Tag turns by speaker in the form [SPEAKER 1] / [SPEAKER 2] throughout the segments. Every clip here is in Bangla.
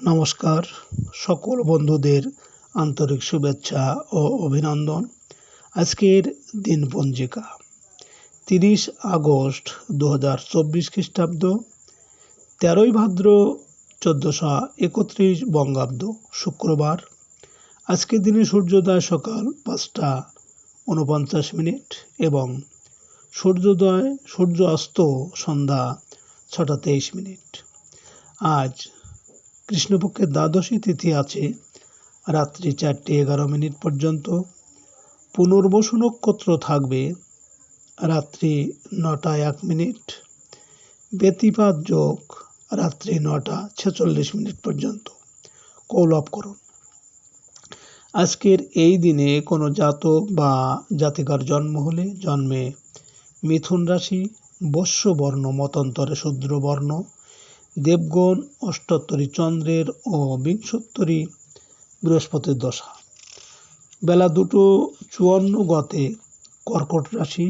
[SPEAKER 1] নমস্কার, সকল বন্ধুদের আন্তরিক শুভেচ্ছা ও অভিনন্দন। আজকের দিনপঞ্জিকা ৩০ আগস্ট ২০২৪ খ্রিস্টাব্দ, ১৩ই ভাদ্র ১৪৩১ বঙ্গাব্দ, শুক্রবার। আজকের দিনে সূর্যোদয় সকাল ৫টা ৪৯ এবং সূর্য অস্ত সন্ধ্যা ৬টা ২৩। আজ কৃষ্ণপক্ষের দ্বাদশী তিথি আছে রাত্রি ৪টা ১১ পর্যন্ত। পুনর্বসু নক্ষত্র থাকবে রাত্রি ৯টা ১। ব্যতিপাত যোগ রাত্রি ৯টা ৪৬ পর্যন্ত। কৌলবকরণ। আজকের এই দিনে কোনো জাতক বা জাতিকার জন্ম হলে জন্মে মিথুন রাশি, বৈশ্য বর্ণ, মতান্তরে শূদ্র বর্ণ, দেবগণ, অষ্টোত্তরী চন্দ্রের ও বিংশোত্তরী বৃহস্পতির দশা। বেলা 2:54 গতে কর্কট রাশি,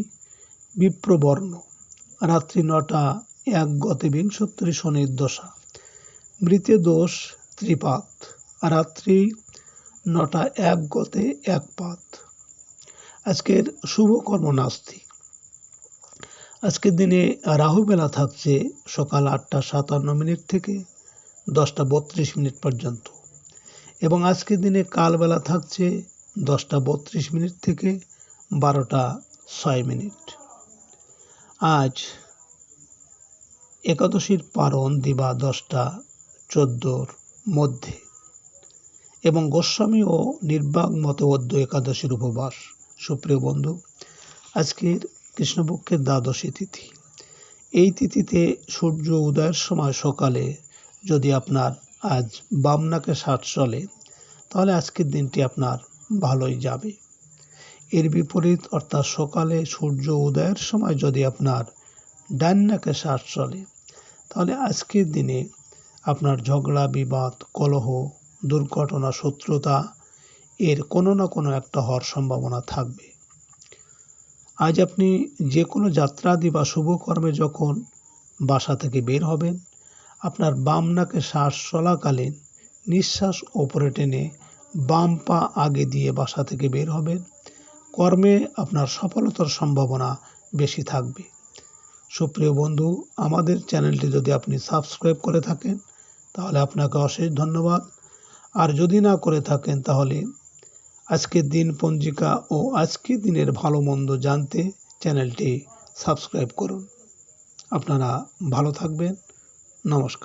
[SPEAKER 1] বিপ্রবর্ণ। রাত্রি 9টা 1 গতে বিংশোত্তরী শনির দশা। মৃতে দোষ ত্রিপাত। রাত্রি 9টা 1 গতে একপাত। আজকের শুভকর্ম নাস্তি। আজকের দিনে রাহুবেলা থাকছে সকাল 8টা 57 থেকে 10টা 32 পর্যন্ত, এবং আজকের দিনে কালবেলা থাকছে 10টা 32 থেকে 12টা 6। আজ একাদশীর পারণ দিবা 10টা 14 মধ্যে, এবং গোস্বামী ও নির্বাক মতে অদ্য একাদশীর উপবাস। সুপ্রিয় বন্ধু, আজকের কৃষ্ণপক্ষের দ্বাদশী তিথি। এই তিথিতে সূর্য উদয়ের সময় সকালে যদি আপনার আজ বাম নাকে শ্বাস চলে, তাহলে আজকের দিনটি আপনার ভালোই যাবে। এর বিপরীত অর্থাৎ সকালে সূর্য উদয়ের সময় যদি আপনার ডান নাকে শ্বাস চলে, তাহলে আজকের দিনে আপনার ঝগড়া, বিবাদ, কলহ, দুর্ঘটনা, শত্রুতা এর কোনো না কোনো একটা হওয়ার সম্ভাবনা থাকবে। আজ আপনি যে কোনো যাত্রাদি বা শুভকর্মে যখন বাসা থেকে বের হবেন, আপনার বাম নাকে শ্বাস চলাকালীন নিঃশ্বাস ওপরে টেনে বাম পা আগে দিয়ে বাসা থেকে বের হবেন। কর্মে আপনার সফলতার সম্ভাবনা বেশি থাকবে। সুপ্রিয় বন্ধু, আমাদের চ্যানেলটি যদি আপনি সাবস্ক্রাইব করে থাকেন, তাহলে আপনাকে অশেষ ধন্যবাদ। আর যদি না করে থাকেন, তাহলে আজকের দিন পঞ্জিকা ও আজকের দিনের ভালো মন্দ জানতে চ্যানেলটি সাবস্ক্রাইব করুন। আপনারা ভালো থাকবেন। নমস্কার।